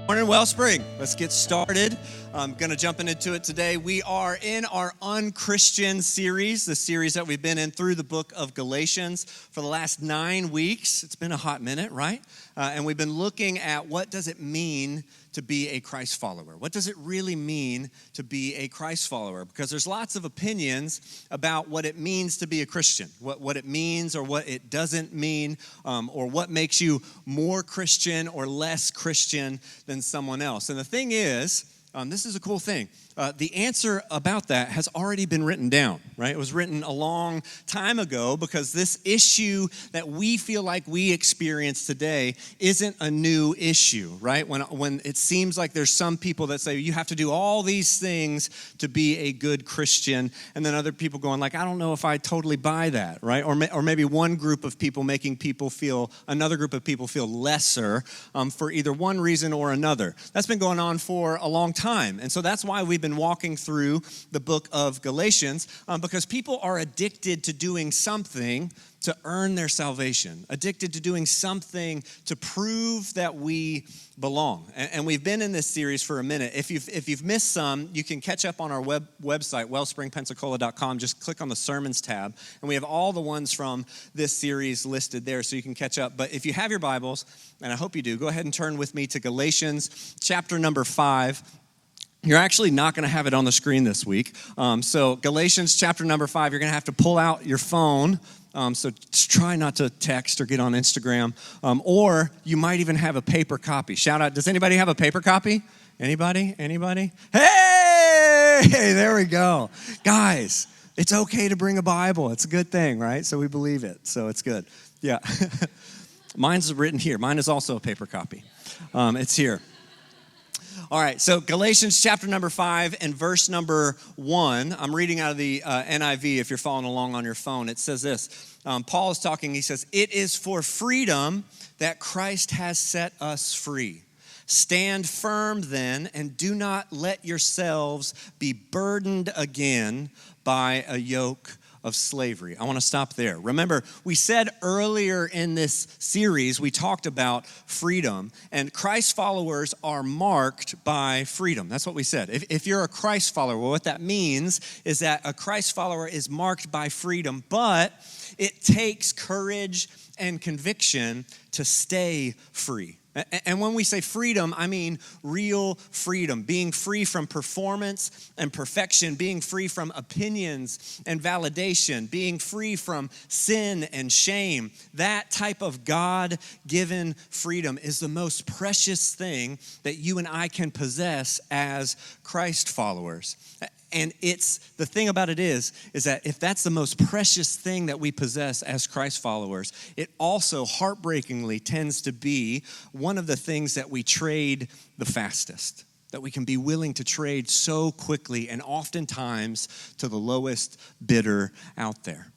Morning, Wellspring. Let's get started. I'm going to jump into it today. We are in our unchristian series, the series that we've been in through the book of Galatians for the last 9 weeks. It's been a hot minute, right? And we've been looking at what does it mean to be a Christ follower? What does it really mean to be a Christ follower? Because there's lots of opinions about what it means to be a Christian, what it means or what it doesn't mean, or what makes you more Christian or less Christian than someone else. And the thing is, this is a cool thing. The answer about that has already been written down, right? It was written a long time ago because this issue that we feel like we experience today isn't a new issue, right? When it seems like there's some people that say you have to do all these things to be a good Christian, and then other people going like, I don't know if I totally buy that, right? Or maybe one group of people making another group of people feel lesser for either one reason or another. That's been going on for a long time, and so that's why we've been walking through the book of Galatians, because people are addicted to doing something to earn their salvation, addicted to doing something to prove that we belong. And we've been in this series for a minute. If you've missed some, you can catch up on our website, wellspringpensacola.com. Just click on the sermons tab, and we have all the ones from this series listed there so you can catch up. But if you have your Bibles, and I hope you do, go ahead and turn with me to Galatians chapter number 5. You're actually not going to have it on the screen this week. So Galatians chapter number 5, you're going to have to pull out your phone. So try not to text or get on Instagram. Or you might even have a paper copy. Shout out, does anybody have a paper copy? Anybody? Hey, there we go. Guys, it's okay to bring a Bible. It's a good thing, right? So we believe it. So it's good. Yeah. Mine's written here. Mine is also a paper copy. It's here. All right, so Galatians chapter number 5 and verse number 1. I'm reading out of the NIV if you're following along on your phone. It says this. Paul is talking. He says, "It is for freedom that Christ has set us free. Stand firm then, and do not let yourselves be burdened again by a yoke of slavery." I want to stop there. Remember, we said earlier in this series, we talked about freedom, and Christ followers are marked by freedom. That's what we said. If you're a Christ follower, well, what that means is that a Christ follower is marked by freedom, but it takes courage and conviction to stay free. And when we say freedom, I mean real freedom, being free from performance and perfection, being free from opinions and validation, being free from sin and shame. That type of God-given freedom is the most precious thing that you and I can possess as Christ followers. And the thing about it is that if that's the most precious thing that we possess as Christ followers, it also heartbreakingly tends to be one of the things that we trade the fastest, that we can be willing to trade so quickly and oftentimes to the lowest bidder out there.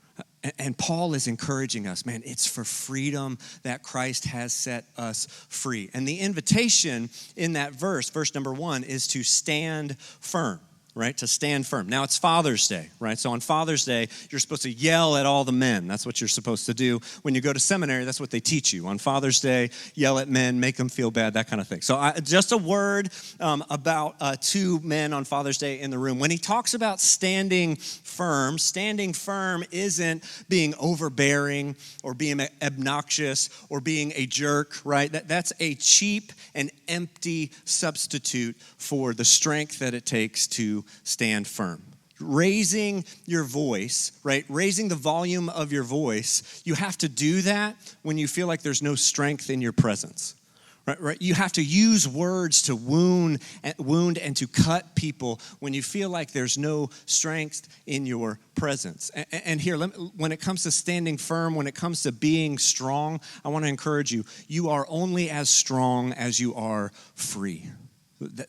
And Paul is encouraging us, man, it's for freedom that Christ has set us free. And the invitation in that verse number 1, is to stand firm. Right, to stand firm. Now, it's Father's Day, right? So on Father's Day, you're supposed to yell at all the men. That's what you're supposed to do. When you go to seminary, that's what they teach you. On Father's Day, yell at men, make them feel bad, that kind of thing. So just a word about 2 men on Father's Day in the room. When he talks about standing firm isn't being overbearing or being obnoxious or being a jerk, right? That's a cheap and empty substitute for the strength that it takes to stand firm. Raising your voice, right? Raising the volume of your voice, you have to do that when you feel like there's no strength in your presence. Right? You have to use words to wound and to cut people when you feel like there's no strength in your presence. And here, when it comes to standing firm, when it comes to being strong, I want to encourage you, you are only as strong as you are free.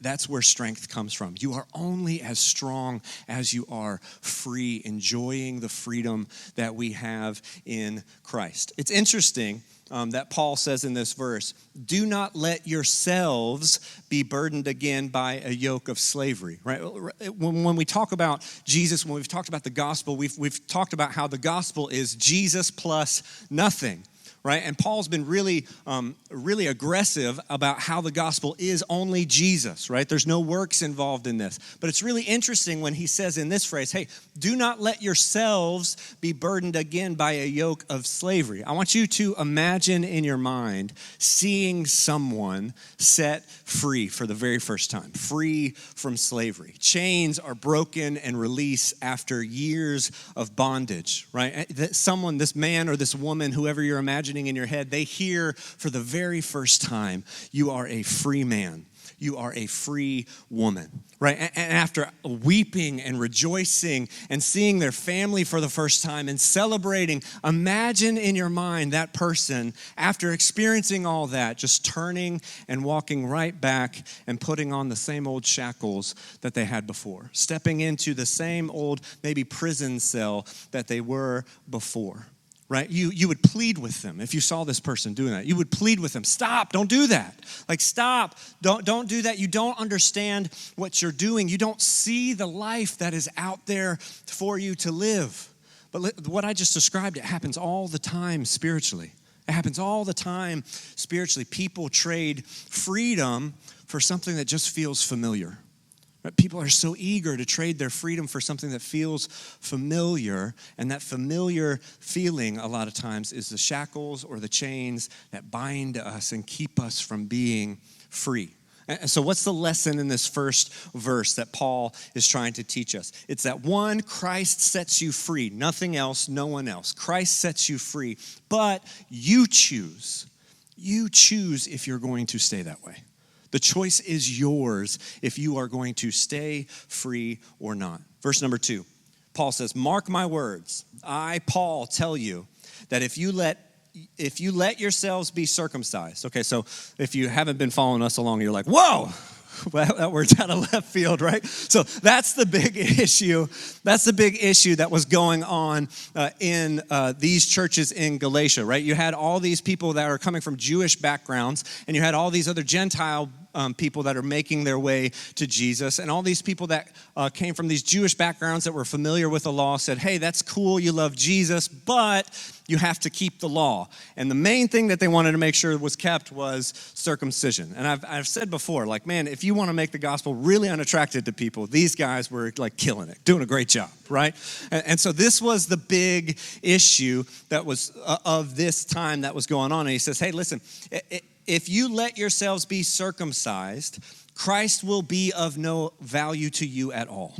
That's where strength comes from. You are only as strong as you are free, enjoying the freedom that we have in Christ. It's interesting that Paul says in this verse, do not let yourselves be burdened again by a yoke of slavery, right? When we talk about Jesus, when we've talked about the gospel, we've talked about how the gospel is Jesus plus nothing. right? And Paul's been really aggressive about how the gospel is only Jesus, right? There's no works involved in this. But it's really interesting when he says in this phrase, hey, do not let yourselves be burdened again by a yoke of slavery. I want you to imagine in your mind seeing someone set free for the very first time, free from slavery. Chains are broken and released after years of bondage, right? Someone, this man or this woman, whoever you're imagining in your head, they hear for the very first time, you are a free man. You are a free woman, right? And after weeping and rejoicing and seeing their family for the first time and celebrating, imagine in your mind that person, after experiencing all that, just turning and walking right back and putting on the same old shackles that they had before, stepping into the same old maybe prison cell that they were before. Right? You would plead with them if you saw this person doing that. You would plead with them, stop, don't do that. Like, stop, don't do that. You don't understand what you're doing. You don't see the life that is out there for you to live. But what I just described, it happens all the time spiritually. It happens all the time spiritually. People trade freedom for something that just feels familiar. People are so eager to trade their freedom for something that feels familiar, and that familiar feeling a lot of times is the shackles or the chains that bind us and keep us from being free. And so what's the lesson in this first verse that Paul is trying to teach us? It's that one, Christ sets you free, nothing else, no one else. Christ sets you free, but you choose if you're going to stay that way. The choice is yours if you are going to stay free or not. Verse number 2, Paul says, mark my words. I, Paul, tell you that if you let yourselves be circumcised. Okay, so if you haven't been following us along, you're like, whoa, that word's out of left field, right? So that's the big issue. That's the big issue that was going on in these churches in Galatia, right? You had all these people that are coming from Jewish backgrounds, and you had all these other Gentile people that are making their way to Jesus. And all these people that came from these Jewish backgrounds that were familiar with the law said, hey, that's cool, you love Jesus, but you have to keep the law. And the main thing that they wanted to make sure was kept was circumcision. And I've said before, like, man, if you want to make the gospel really unattractive to people, these guys were like killing it, doing a great job, right? And so this was the big issue that was of this time that was going on. And he says, hey, listen, if you let yourselves be circumcised, Christ will be of no value to you at all.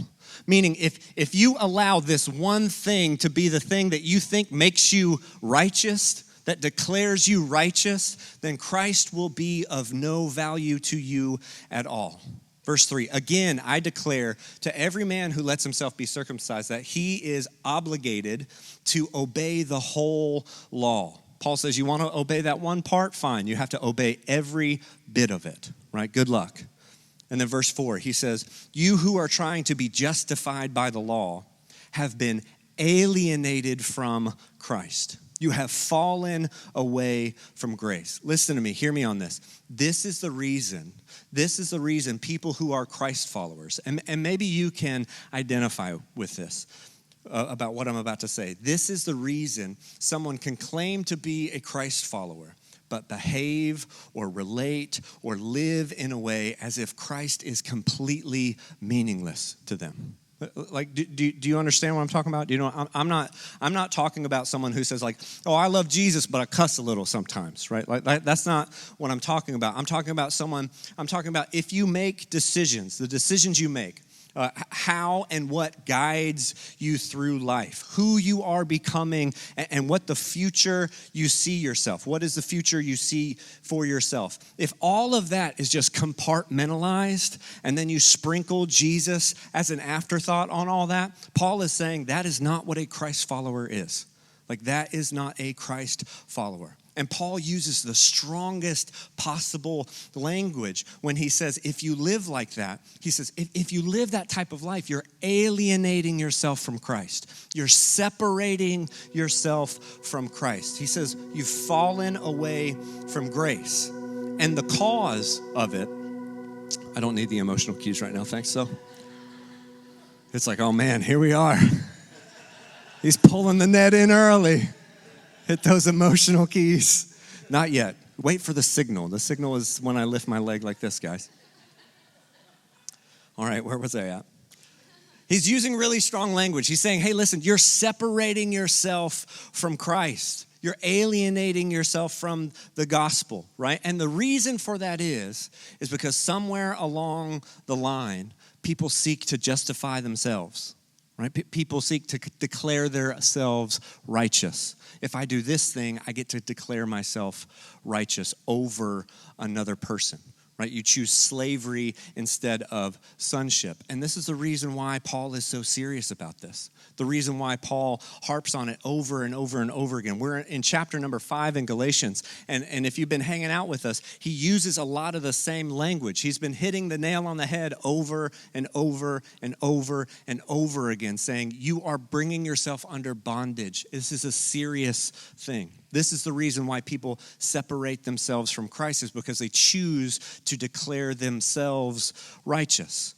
Meaning, if you allow this one thing to be the thing that you think makes you righteous, that declares you righteous, then Christ will be of no value to you at all. Verse 3, again, I declare to every man who lets himself be circumcised that he is obligated to obey the whole law. Paul says, you want to obey that one part? Fine. You have to obey every bit of it, right? Good luck. And then verse 4, he says, you who are trying to be justified by the law have been alienated from Christ. You have fallen away from grace. Listen to me. Hear me on this. This is the reason people who are Christ followers, and maybe you can identify with this, about what I'm about to say. This is the reason someone can claim to be a Christ follower, but behave or relate or live in a way as if Christ is completely meaningless to them. Like, do you understand what I'm talking about? Do you know, I'm not talking about someone who says like, oh, I love Jesus, but I cuss a little sometimes, right? Like that's not what I'm talking about. I'm talking about if you make decisions, the decisions you make, how and what guides you through life, who you are becoming, and what the future you see yourself. What is the future you see for yourself? If all of that is just compartmentalized and then you sprinkle Jesus as an afterthought on all that, Paul is saying that is not what a Christ follower is. Like, that is not a Christ follower. And Paul uses the strongest possible language when he says, if you live like that, he says, if you live that type of life, you're alienating yourself from Christ. You're separating yourself from Christ. He says, you've fallen away from grace. And the cause of it, I don't need the emotional cues right now, thanks, so. It's like, oh man, here we are. He's pulling the net in early. Hit those emotional keys. Not yet. Wait for the signal. The signal is when I lift my leg like this, guys. All right, where was I at? He's using really strong language. He's saying, hey, listen, you're separating yourself from Christ. You're alienating yourself from the gospel, right? And the reason for that is because somewhere along the line, people seek to justify themselves, right? People seek to declare themselves righteous. If I do this thing, I get to declare myself righteous over another person. Right? You choose slavery instead of sonship. And this is the reason why Paul is so serious about this. The reason why Paul harps on it over and over and over again. We're in chapter number 5 in Galatians. And if you've been hanging out with us, he uses a lot of the same language. He's been hitting the nail on the head over and over and over and over again, saying, you are bringing yourself under bondage. This is a serious thing. This is the reason why people separate themselves from Christ, is because they choose to declare themselves righteous,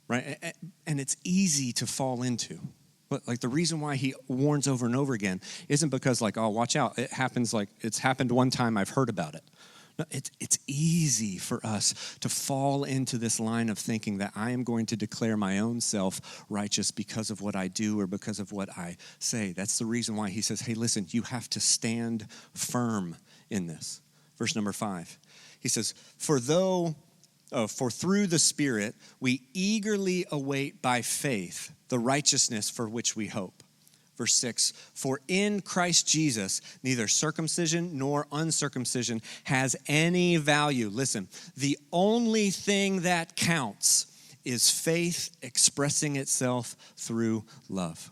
right? And it's easy to fall into. But like the reason why he warns over and over again isn't because like, oh, watch out. It happens like it's happened one time, I've heard about it. No, it's easy for us to fall into this line of thinking that I am going to declare my own self righteous because of what I do or because of what I say. That's the reason why he says, hey, listen, you have to stand firm in this. Verse number 5, he says, for through the Spirit we eagerly await by faith the righteousness for which we hope. Verse 6, for in Christ Jesus, neither circumcision nor uncircumcision has any value. Listen, the only thing that counts is faith expressing itself through love.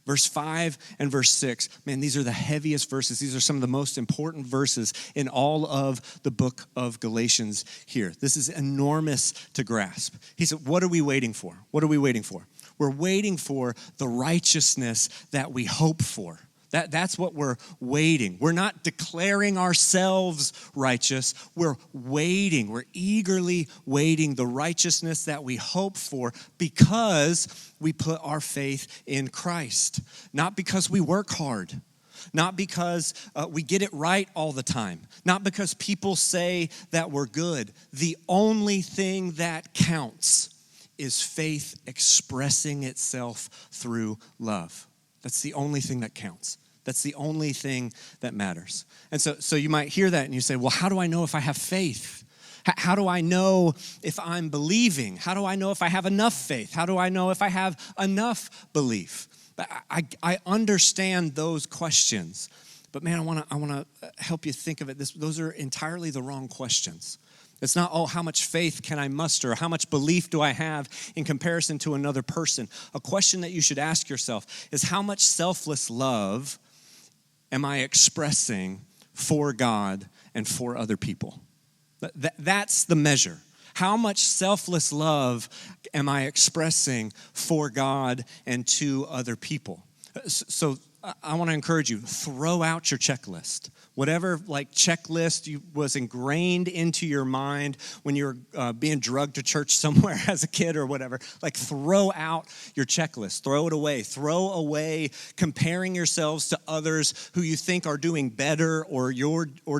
Verse 5 and verse 6, man, these are the heaviest verses. These are some of the most important verses in all of the book of Galatians here. This is enormous to grasp. He said, what are we waiting for? What are we waiting for? We're waiting for the righteousness that we hope for. That's what we're waiting. We're not declaring ourselves righteous. We're waiting. We're eagerly waiting the righteousness that we hope for because we put our faith in Christ. Not because we work hard. Not because we get it right all the time. Not because people say that we're good. The only thing that counts is faith expressing itself through love. That's the only thing that counts. That's the only thing that matters. And so you might hear that and you say, well, how do I know if I have faith? How do I know if I'm believing? How do I know if I have enough faith? How do I know if I have enough belief? I understand those questions. But man, I want to help you think of it. Those are entirely the wrong questions. It's not, oh, how much faith can I muster? How much belief do I have in comparison to another person? A question that you should ask yourself is, how much selfless love am I expressing for God and for other people? That's the measure. How much selfless love am I expressing for God and to other people? So I want to encourage you, throw out your checklist. Whatever checklist was ingrained into your mind when you were being drugged to church somewhere as a kid or whatever, throw out your checklist. Throw it away. Throw away comparing yourselves to others who you think are doing better or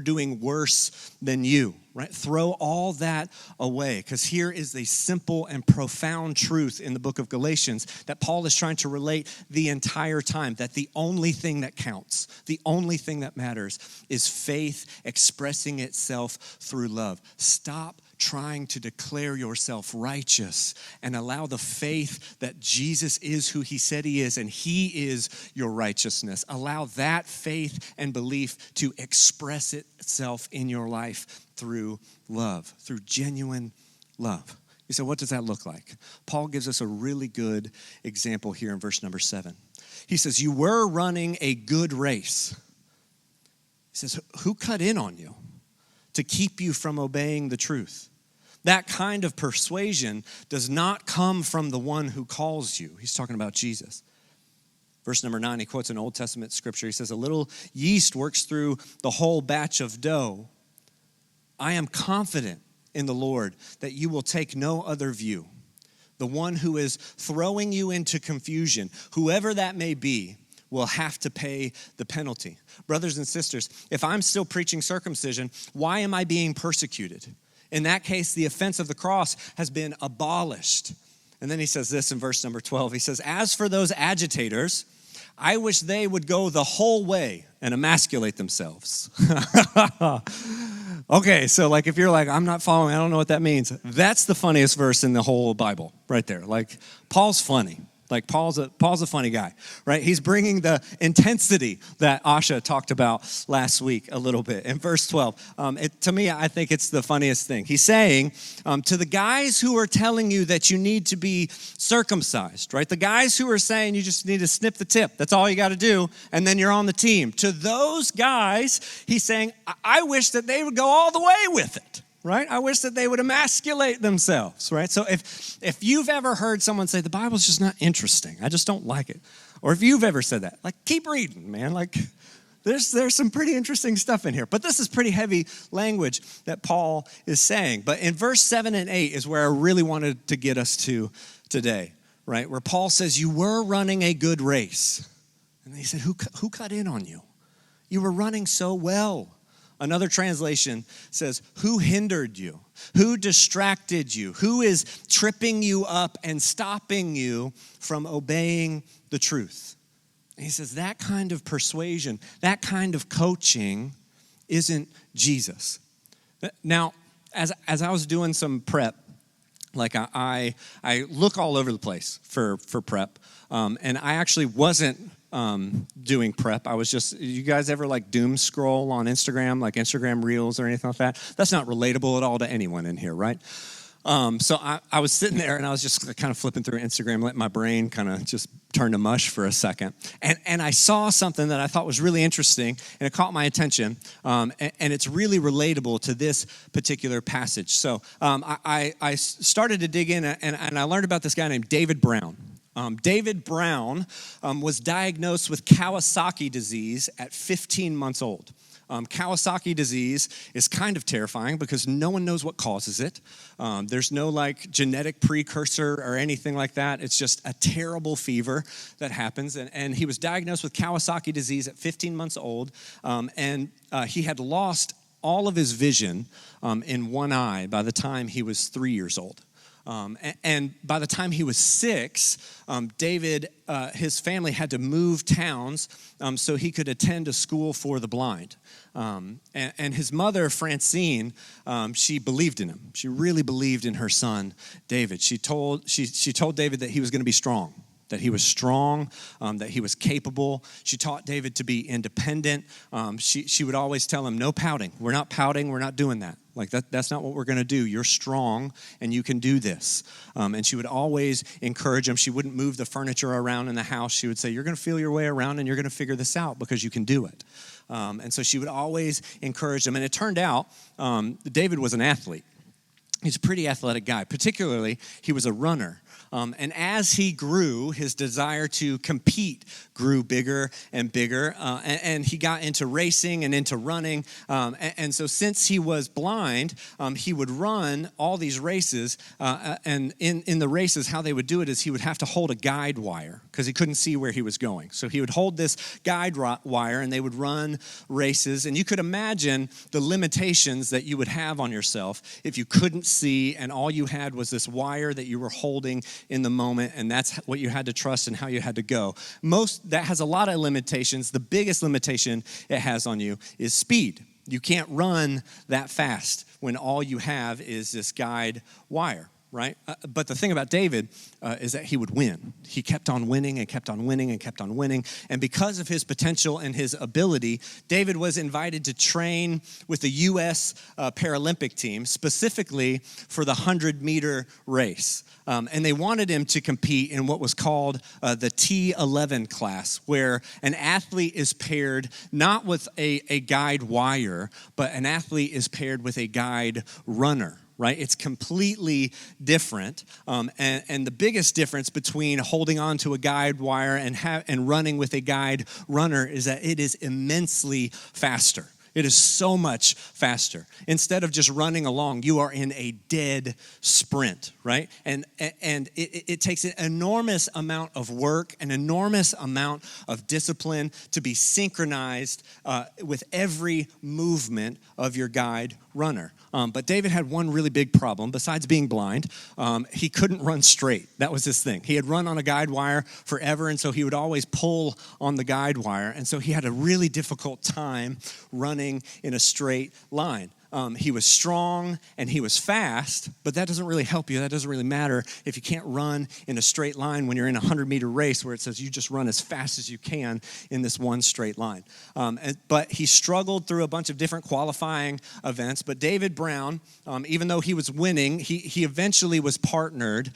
doing worse than you. Right? Throw all that away, because here is a simple and profound truth in the book of Galatians that Paul is trying to relate the entire time, that the only thing that counts, the only thing that matters is faith expressing itself through love. Stop trying to declare yourself righteous and allow the faith that Jesus is who he said he is and he is your righteousness. Allow that faith and belief to express itself in your life through love, through genuine love. You say, what does that look like? Paul gives us a really good example here in verse number 7. He says, you were running a good race. He says, who cut in on you to keep you from obeying the truth? That kind of persuasion does not come from the one who calls you. He's talking about Jesus. Verse number 9, he quotes an Old Testament scripture. He says, a little yeast works through the whole batch of dough. I am confident in the Lord that you will take no other view. The one who is throwing you into confusion, whoever that may be, will have to pay the penalty. Brothers and sisters, if I'm still preaching circumcision, why am I being persecuted? In that case, the offense of the cross has been abolished. And then he says this in verse number 12. He says, as for those agitators, I wish they would go the whole way and emasculate themselves. Okay, so like if you're like, I'm not following, I don't know what that means. That's the funniest verse in the whole Bible right there. Like Paul's funny. Like Paul's a funny guy, right? He's bringing the intensity that Asha talked about last week a little bit. In verse 12, to me, I think it's the funniest thing. He's saying to the guys who are telling you that you need to be circumcised, right? The guys who are saying you just need to snip the tip. That's all you got to do, and then you're on the team. To those guys, he's saying, I wish that they would go all the way with it. Right? I wish that they would emasculate themselves, right? So if you've ever heard someone say, the Bible's just not interesting, I just don't like it. Or if you've ever said that, like, keep reading, man. Like, there's some pretty interesting stuff in here. But this is pretty heavy language that Paul is saying. But in verse 7 and 8 is where I really wanted to get us to today, right? Where Paul says, you were running a good race. And he said, who cut in on you? You were running so well. Another translation says, who hindered you? Who distracted you? Who is tripping you up and stopping you from obeying the truth? And he says that kind of persuasion, that kind of coaching isn't Jesus. Now, as I was doing some prep, like I look all over the place for prep, and I actually wasn't doing prep. I was just, you guys ever like doom scroll on Instagram, like Instagram Reels or anything like that? That's not relatable at all to anyone in here, right? So I was sitting there and I was just kind of flipping through Instagram, letting my brain kind of just turn to mush for a second. And I saw something that I thought was really interesting and it caught my attention. And it's really relatable to this particular passage. So I started to dig in and I learned about this guy named David Brown. David Brown was diagnosed with Kawasaki disease at 15 months old. Kawasaki disease is kind of terrifying because no one knows what causes it. There's no like genetic precursor or anything like that. It's just a terrible fever that happens. And he was diagnosed with Kawasaki disease at 15 months old. And he had lost all of his vision in one eye by the time he was 3 years old. And by the time he was 6, David, his family had to move towns so he could attend a school for the blind. And his mother, Francine, she believed in him. She really believed in her son, David. She told David that he was going to be strong. That he was strong, that he was capable. She taught David to be independent. She would always tell him, no pouting. We're not pouting. We're not doing that. Like that's not what we're going to do. You're strong and you can do this. And she would always encourage him. She wouldn't move the furniture around in the house. She would say, you're going to feel your way around and you're going to figure this out because you can do it. And so she would always encourage him. And it turned out David was an athlete. He's a pretty athletic guy. Particularly, he was a runner. And as he grew, his desire to compete grew bigger and bigger. And he got into racing and into running. And so since he was blind, he would run all these races. And in the races, how they would do it is he would have to hold a guide wire because he couldn't see where he was going. So he would hold this guide wire and they would run races. And you could imagine the limitations that you would have on yourself if you couldn't see and all you had was this wire that you were holding in the moment, and that's what you had to trust and how you had to go. That has a lot of limitations. The biggest limitation it has on you is speed. You can't run that fast when all you have is this guide wire, right? But the thing about David is that he would win. He kept on winning and kept on winning and kept on winning. And because of his potential and his ability, David was invited to train with the U.S. Paralympic team, specifically for the 100-meter race. And they wanted him to compete in what was called the T11 class, where an athlete is paired not with a guide wire, but an athlete is paired with a guide runner. Right? It's completely different. And the biggest difference between holding on to a guide wire and running with a guide runner is that it is immensely faster. It is so much faster. Instead of just running along, you are in a dead sprint, right? And it takes an enormous amount of work, an enormous amount of discipline to be synchronized with every movement of your guide runner. But David had one really big problem. Besides being blind, he couldn't run straight. That was his thing. He had run on a guide wire forever, and so he would always pull on the guide wire. And so he had a really difficult time running in a straight line. He was strong and he was fast, but that doesn't really help you. That doesn't really matter if you can't run in a straight line when you're in a 100-meter race where it says you just run as fast as you can in this one straight line. But he struggled through a bunch of different qualifying events. But David Brown, even though he was winning, he eventually was partnered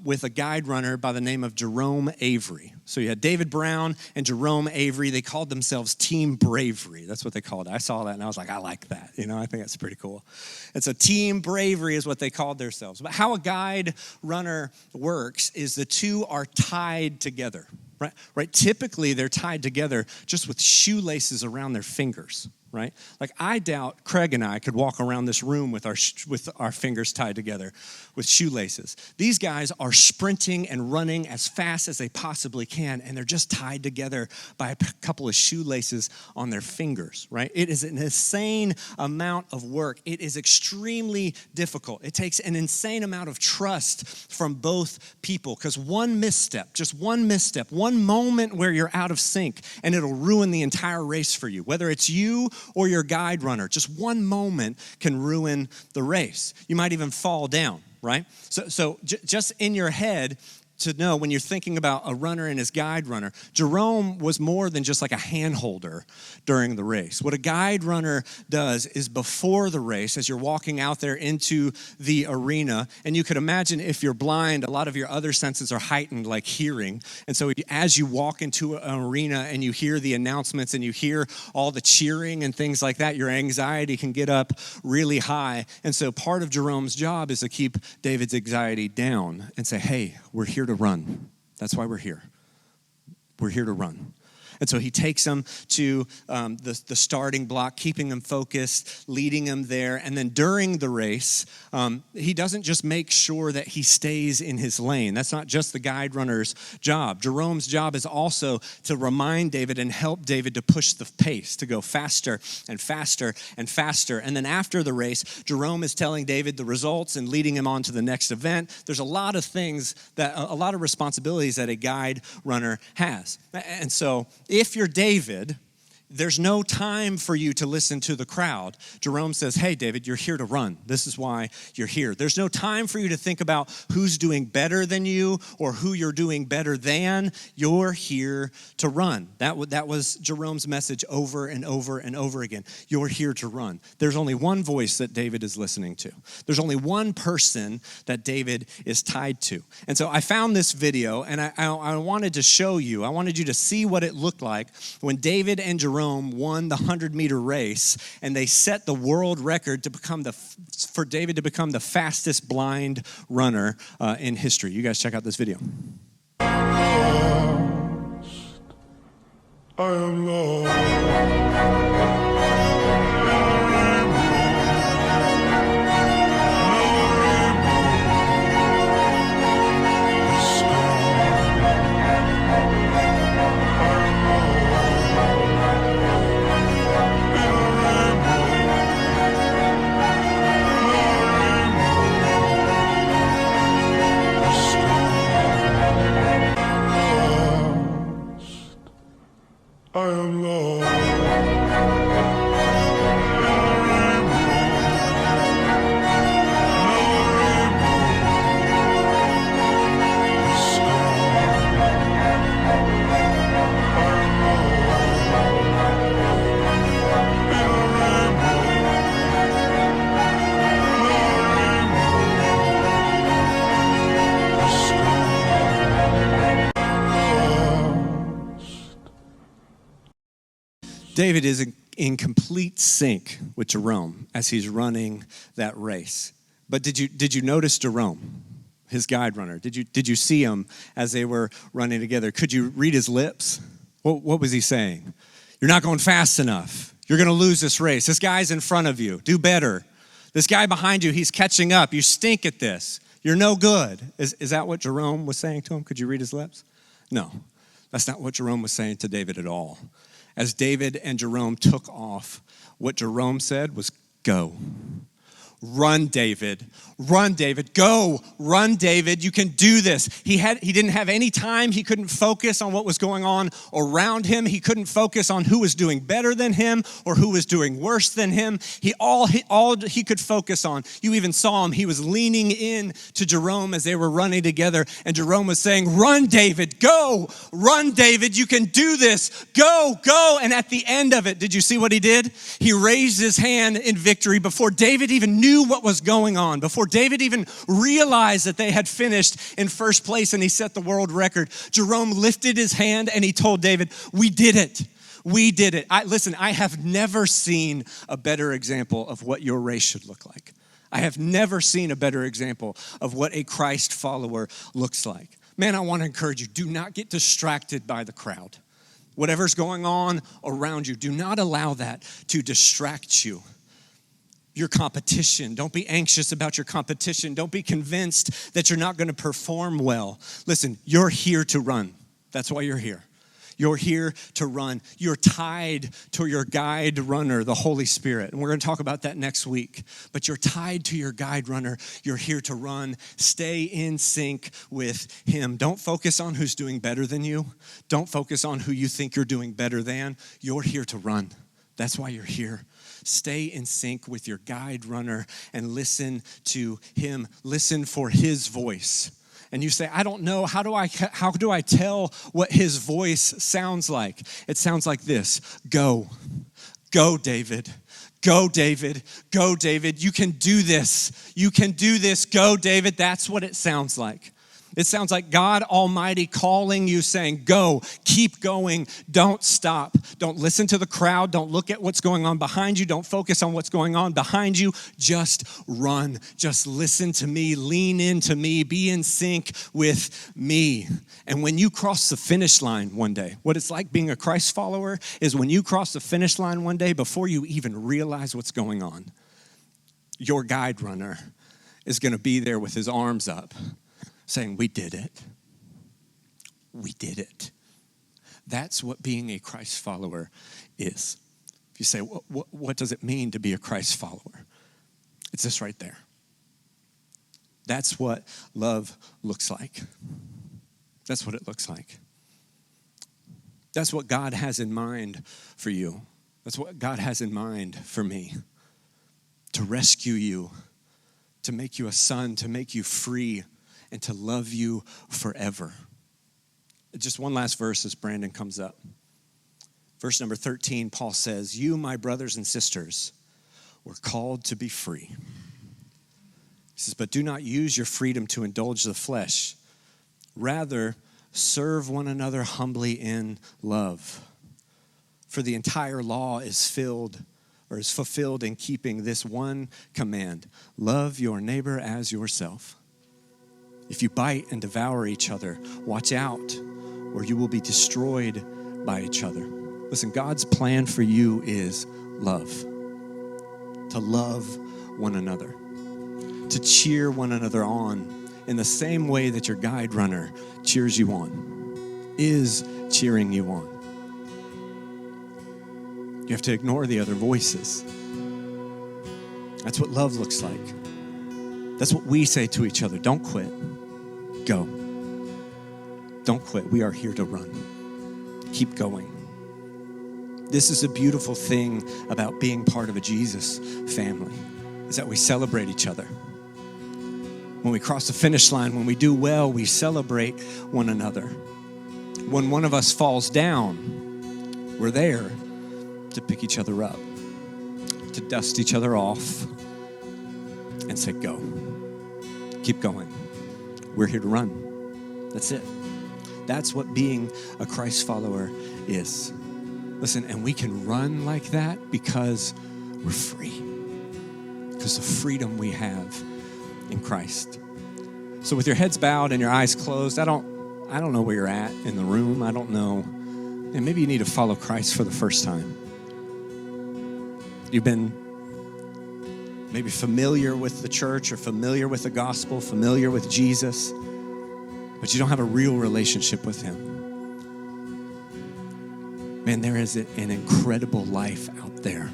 with a guide runner by the name of Jerome Avery. So you had David Brown and Jerome Avery. They called themselves Team Bravery. That's what they called it. I saw that and I was like, I like that. I think that's pretty cool. And so Team Bravery is what they called themselves. But how a guide runner works is the two are tied together, right? Typically, they're tied together just with shoelaces around their fingers, right? Like, I doubt Craig and I could walk around this room with our fingers tied together with shoelaces. These guys are sprinting and running as fast as they possibly can, and they're just tied together by a couple of shoelaces on their fingers, right? It is an insane amount of work. It is extremely difficult. It takes an insane amount of trust from both people, because one misstep, one moment where you're out of sync, and it'll ruin the entire race for you, whether it's you or your guide runner. Just one moment can ruin the race. You might even fall down, right? So just in your head, to know when you're thinking about a runner and his guide runner, Jerome was more than just like a hand holder during the race. What a guide runner does is before the race, as you're walking out there into the arena, and you could imagine if you're blind, a lot of your other senses are heightened, like hearing. And so as you walk into an arena and you hear the announcements and you hear all the cheering and things like that, your anxiety can get up really high. And so part of Jerome's job is to keep David's anxiety down and say, hey, we're here to run. That's why we're here. We're here to run. And so he takes them to the starting block, keeping them focused, leading them there. And then during the race, he doesn't just make sure that he stays in his lane. That's not just the guide runner's job. Jerome's job is also to remind David and help David to push the pace, to go faster and faster and faster. And then after the race, Jerome is telling David the results and leading him on to the next event. There's a lot of responsibilities that a guide runner has. And so if you're David, there's no time for you to listen to the crowd. Jerome says, hey, David, you're here to run. This is why you're here. There's no time for you to think about who's doing better than you or who you're doing better than. You're here to run. That was Jerome's message over and over and over again. You're here to run. There's only one voice that David is listening to. There's only one person that David is tied to. And so I found this video, and I wanted to show you. I wanted you to see what it looked like when David and Jerome won the 100-meter race, and they set the world record for David to become the fastest blind runner in history. You guys check out this video. I am lost. I am lost. David is in complete sync with Jerome as he's running that race. But did you notice Jerome, his guide runner? Did you see him as they were running together? Could you read his lips? What was he saying? You're not going fast enough. You're going to lose this race. This guy's in front of you. Do better. This guy behind you, he's catching up. You stink at this. You're no good. Is that what Jerome was saying to him? Could you read his lips? No, that's not what Jerome was saying to David at all. As David and Jerome took off, what Jerome said was, go. Run, David. Run, David. Go. Run, David. You can do this. He didn't have any time. He couldn't focus on what was going on around him. He couldn't focus on who was doing better than him or who was doing worse than him. All he could focus on, you even saw him, he was leaning in to Jerome as they were running together, and Jerome was saying, run, David. Go. Run, David. You can do this. Go, go. And at the end of it, did you see what he did? He raised his hand in victory before David even knew what was going on, before David even realized that they had finished in first place and he set the world record. Jerome lifted his hand and he told David, we did it. We did it. I have never seen a better example of what your race should look like. I have never seen a better example of what a Christ follower looks like. Man, I want to encourage you, do not get distracted by the crowd. Whatever's going on around you, do not allow that to distract you. Your competition. Don't be anxious about your competition. Don't be convinced that you're not going to perform well. Listen, you're here to run. That's why you're here. You're here to run. You're tied to your guide runner, the Holy Spirit. And we're going to talk about that next week. But you're tied to your guide runner. You're here to run. Stay in sync with him. Don't focus on who's doing better than you. Don't focus on who you think you're doing better than. You're here to run. That's why you're here. Stay in sync with your guide runner and listen to him. Listen for his voice. And you say, I don't know, how do I tell what his voice sounds like? It sounds like this. Go. Go, David. Go, David. Go, David. You can do this. You can do this. Go, David. That's what it sounds like. It sounds like God Almighty calling you, saying, go, keep going, don't stop. Don't listen to the crowd. Don't look at what's going on behind you. Don't focus on what's going on behind you. Just run. Just listen to me. Lean into me. Be in sync with me. And when you cross the finish line one day, what it's like being a Christ follower is when you cross the finish line one day, before you even realize what's going on, your guide runner is going to be there with his arms up, saying, we did it. We did it. That's what being a Christ follower is. If you say, what does it mean to be a Christ follower? It's this right there. That's what love looks like. That's what it looks like. That's what God has in mind for you. That's what God has in mind for me. To rescue you, to make you a son, to make you free, and to love you forever. Just one last verse as Brandon comes up. Verse number 13, Paul says, you, my brothers and sisters, were called to be free. He says, but do not use your freedom to indulge the flesh. Rather, serve one another humbly in love. For the entire law is fulfilled in keeping this one command. Love your neighbor as yourself. If you bite and devour each other, watch out, or you will be destroyed by each other. Listen, God's plan for you is love. To love one another. To cheer one another on in the same way that your guide runner cheers you on, is cheering you on. You have to ignore the other voices. That's what love looks like. That's what we say to each other. Don't quit. Go. Don't quit. We are here to run. Keep going. This is a beautiful thing about being part of a Jesus family, is that we celebrate each other. When we cross the finish line, when we do well, we celebrate one another. When one of us falls down, we're there to pick each other up, to dust each other off, and say, go. Keep going. We're here to run. That's it. That's what being a Christ follower is. Listen, and we can run like that because we're free. Because of freedom we have in Christ. So with your heads bowed and your eyes closed, I don't know where you're at in the room. I don't know. And maybe you need to follow Christ for the first time. You've been maybe familiar with the church or familiar with the gospel, familiar with Jesus, but you don't have a real relationship with him. Man, there is an incredible life out there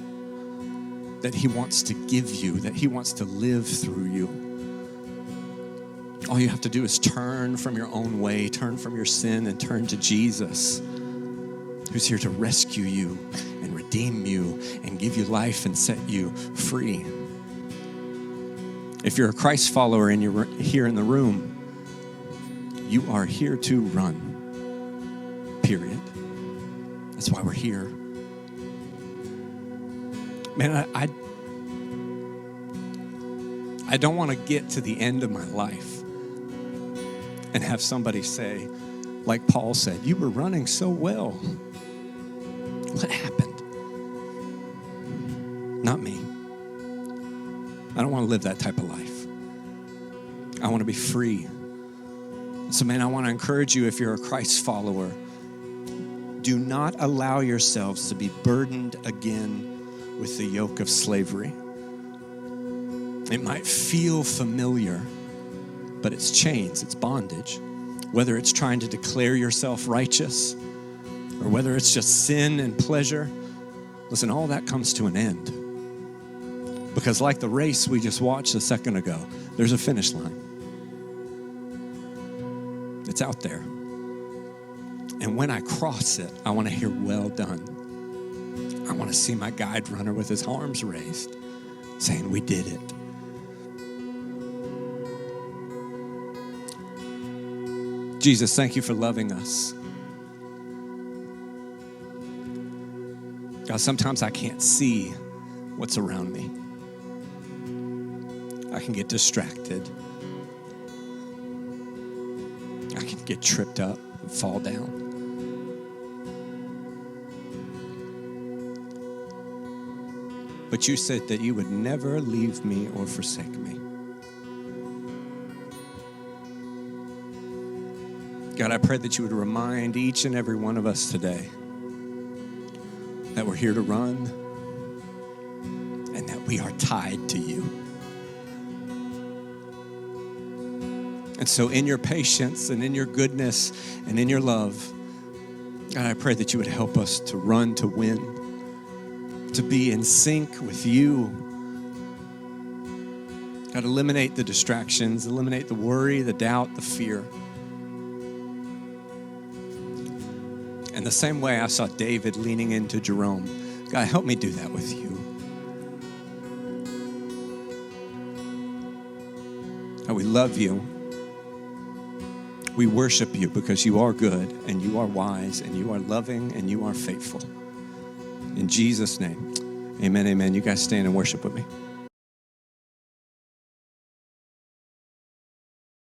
that he wants to give you, that he wants to live through you. All you have to do is turn from your own way, turn from your sin, and turn to Jesus, who's here to rescue you and redeem you and give you life and set you free. If you're a Christ follower and you're here in the room, you are here to run, period. That's why we're here. Man, I don't want to get to the end of my life and have somebody say, like Paul said, you were running so well. What happened? Not me. I don't want to live that type of life. I want to be free. So, man, I want to encourage you, if you're a Christ follower, do not allow yourselves to be burdened again with the yoke of slavery. It might feel familiar, but it's chains, it's bondage. Whether it's trying to declare yourself righteous or whether it's just sin and pleasure, listen, all that comes to an end. Because like the race we just watched a second ago, there's a finish line. It's out there. And when I cross it, I want to hear, well done. I want to see my guide runner with his arms raised, saying, we did it. Jesus, thank you for loving us. God, sometimes I can't see what's around me. I can get distracted. I can get tripped up and fall down. But you said that you would never leave me or forsake me. God, I pray that you would remind each and every one of us today that we're here to run and that we are tied to you. And so in your patience and in your goodness and in your love, God, I pray that you would help us to run, to win, to be in sync with you. God, eliminate the distractions, eliminate the worry, the doubt, the fear. And the same way I saw David leaning into Jerome, God, help me do that with you. God, we love you. We worship you because you are good and you are wise and you are loving and you are faithful. In Jesus' name, amen, amen. You guys stand and worship with me.